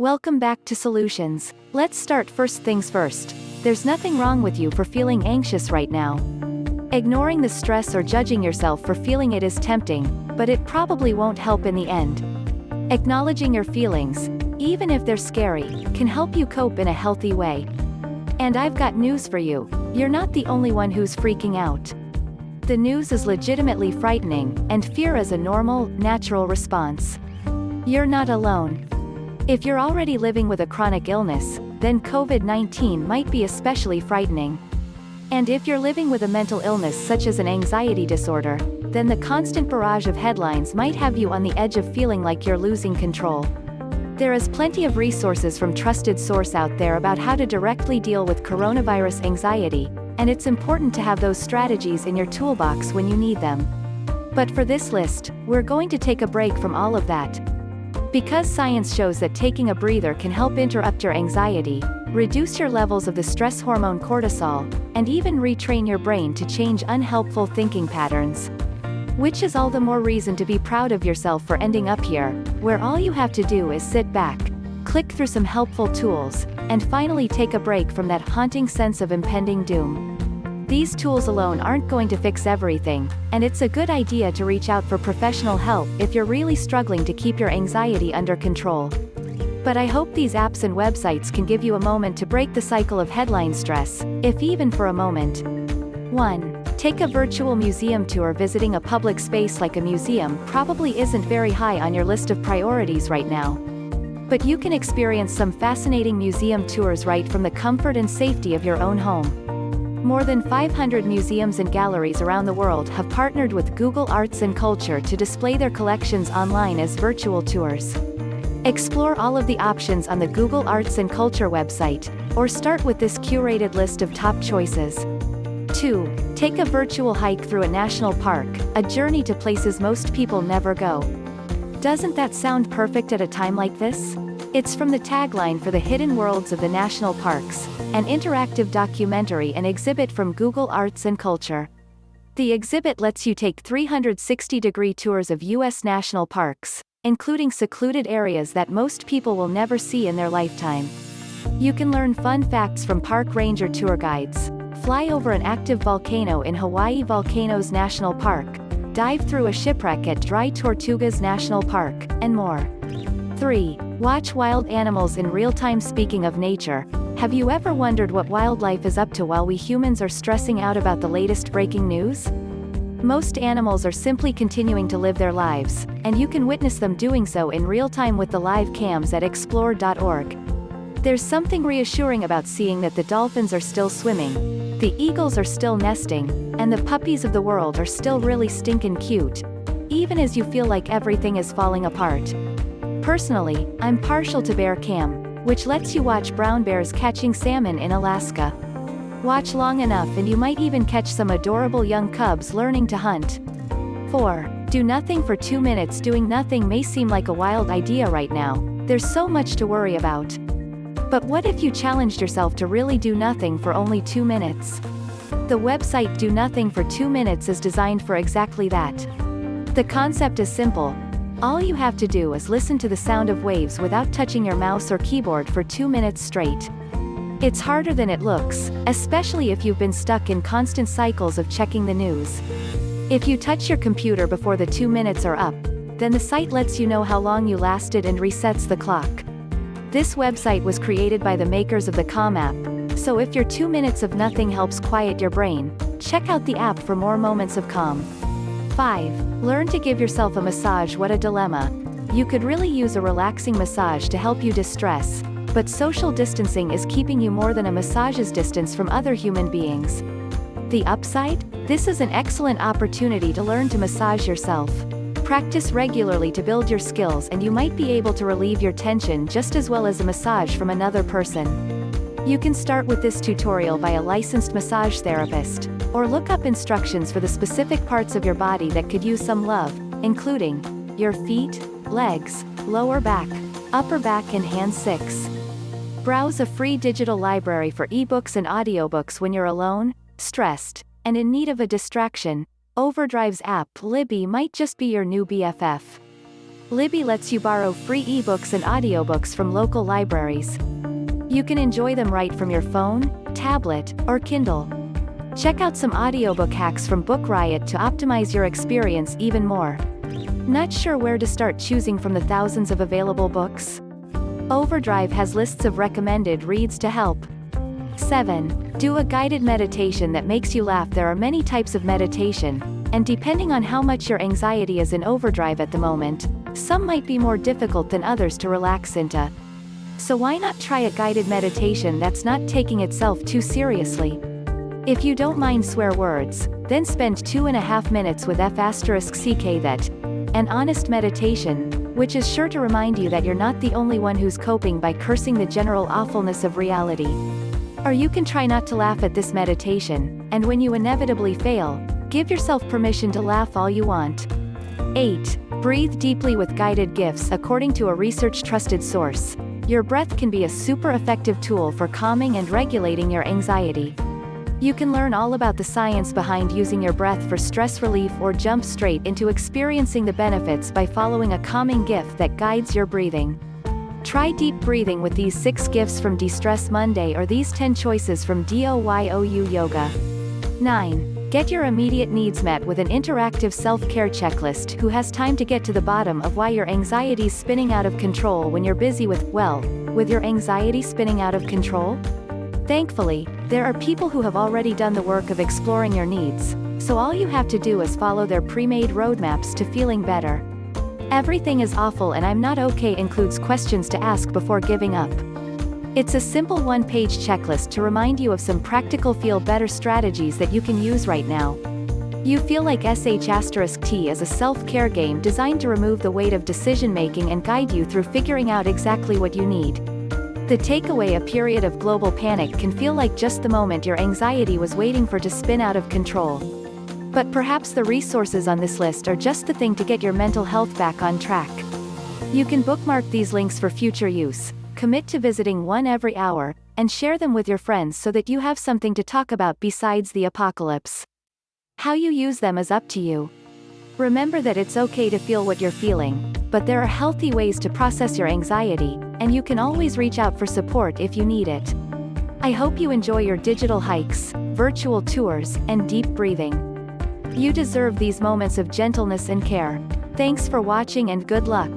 Welcome back to Solutions. Let's start first things first. There's nothing wrong with you for feeling anxious right now. Ignoring the stress or judging yourself for feeling it is tempting, but it probably won't help in the end. Acknowledging your feelings, even if they're scary, can help you cope in a healthy way. And I've got news for you. You're not the only one who's freaking out. The news is legitimately frightening, and fear is a normal, natural response. You're not alone. If you're already living with a chronic illness, then COVID-19 might be especially frightening. And if you're living with a mental illness such as an anxiety disorder, then the constant barrage of headlines might have you on the edge of feeling like you're losing control. There is plenty of resources from trusted source out there about how to directly deal with coronavirus anxiety, and it's important to have those strategies in your toolbox when you need them. But for this list, we're going to take a break from all of that. Because science shows that taking a breather can help interrupt your anxiety, reduce your levels of the stress hormone cortisol, and even retrain your brain to change unhelpful thinking patterns. Which is all the more reason to be proud of yourself for ending up here, where all you have to do is sit back, click through some helpful tools, and finally take a break from that haunting sense of impending doom. These tools alone aren't going to fix everything, and it's a good idea to reach out for professional help if you're really struggling to keep your anxiety under control. But I hope these apps and websites can give you a moment to break the cycle of headline stress, if even for a moment. 1. Take a virtual museum tour. Visiting a public space like a museum probably isn't very high on your list of priorities right now. But you can experience some fascinating museum tours right from the comfort and safety of your own home. More than 500 museums and galleries around the world have partnered with Google Arts and Culture to display their collections online as virtual tours. Explore all of the options on the Google Arts and Culture website, or start with this curated list of top choices. 2. Take a virtual hike through a national park, a journey to places most people never go. Doesn't that sound perfect at a time like this? It's from the tagline for The Hidden Worlds of the National Parks, an interactive documentary and exhibit from Google Arts and Culture. The exhibit lets you take 360-degree tours of U.S. national parks, including secluded areas that most people will never see in their lifetime. You can learn fun facts from park ranger tour guides, fly over an active volcano in Hawaii Volcanoes National Park, dive through a shipwreck at Dry Tortugas National Park, and more. 3. Watch wild animals in real time. Speaking of nature, have you ever wondered what wildlife is up to while we humans are stressing out about the latest breaking news? Most animals are simply continuing to live their lives, and you can witness them doing so in real time with the live cams at explore.org. There's something reassuring about seeing that the dolphins are still swimming, the eagles are still nesting, and the puppies of the world are still really stinkin' cute, even as you feel like everything is falling apart. Personally, I'm partial to bear cam, which lets you watch brown bears catching salmon in Alaska. Watch long enough and you might even catch some adorable young cubs learning to hunt. 4. Do nothing for 2 minutes. Doing nothing may seem like a wild idea right now, there's so much to worry about. But what if you challenged yourself to really do nothing for only 2 minutes? The website Do Nothing for 2 Minutes is designed for exactly that. The concept is simple. All you have to do is listen to the sound of waves without touching your mouse or keyboard for 2 minutes straight. It's harder than it looks, especially if you've been stuck in constant cycles of checking the news. If you touch your computer before the 2 minutes are up, then the site lets you know how long you lasted and resets the clock. This website was created by the makers of the Calm app, so if your 2 minutes of nothing helps quiet your brain, check out the app for more moments of calm. 5. Learn to give yourself a massage. What a dilemma. You could really use a relaxing massage to help you distress, but social distancing is keeping you more than a massage's distance from other human beings. The upside? This is an excellent opportunity to learn to massage yourself. Practice regularly to build your skills and you might be able to relieve your tension just as well as a massage from another person. You can start with this tutorial by a licensed massage therapist, or look up instructions for the specific parts of your body that could use some love, including your feet, legs, lower back, upper back and hands. 6. Browse a free digital library for ebooks and audiobooks when you're alone, stressed, and in need of a distraction. Overdrive's app Libby might just be your new BFF. Libby lets you borrow free ebooks and audiobooks from local libraries. You can enjoy them right from your phone, tablet, or Kindle. Check out some audiobook hacks from Book Riot to optimize your experience even more. Not sure where to start choosing from the thousands of available books? Overdrive has lists of recommended reads to help. 7. Do a guided meditation that makes you laugh. There are many types of meditation, and depending on how much your anxiety is in overdrive at the moment, some might be more difficult than others to relax into. So why not try a guided meditation that's not taking itself too seriously? If you don't mind swear words, then spend 2.5 minutes with F*CK that. An honest meditation, which is sure to remind you that you're not the only one who's coping by cursing the general awfulness of reality. Or you can try not to laugh at this meditation, and when you inevitably fail, give yourself permission to laugh all you want. 8. Breathe deeply with guided gifts. According to a research-trusted source, your breath can be a super effective tool for calming and regulating your anxiety. You can learn all about the science behind using your breath for stress relief or jump straight into experiencing the benefits by following a calming gift that guides your breathing. Try deep breathing with these 6 gifts from De-Stress Monday or these 10 choices from DOYOU Yoga. 9. Get your immediate needs met with an interactive self-care checklist. Who has time to get to the bottom of why your anxiety's spinning out of control when you're busy with your anxiety spinning out of control? Thankfully, there are people who have already done the work of exploring your needs, so all you have to do is follow their pre-made roadmaps to feeling better. Everything is awful and I'm not okay includes questions to ask before giving up. It's a simple one-page checklist to remind you of some practical feel-better strategies that you can use right now. You feel like SH*T is a self-care game designed to remove the weight of decision-making and guide you through figuring out exactly what you need. The takeaway: a period of global panic can feel like just the moment your anxiety was waiting for to spin out of control. But perhaps the resources on this list are just the thing to get your mental health back on track. You can bookmark these links for future use, commit to visiting one every hour, and share them with your friends so that you have something to talk about besides the apocalypse. How you use them is up to you. Remember that it's okay to feel what you're feeling, but there are healthy ways to process your anxiety, and you can always reach out for support if you need it. I hope you enjoy your digital hikes, virtual tours, and deep breathing. You deserve these moments of gentleness and care. Thanks for watching and good luck.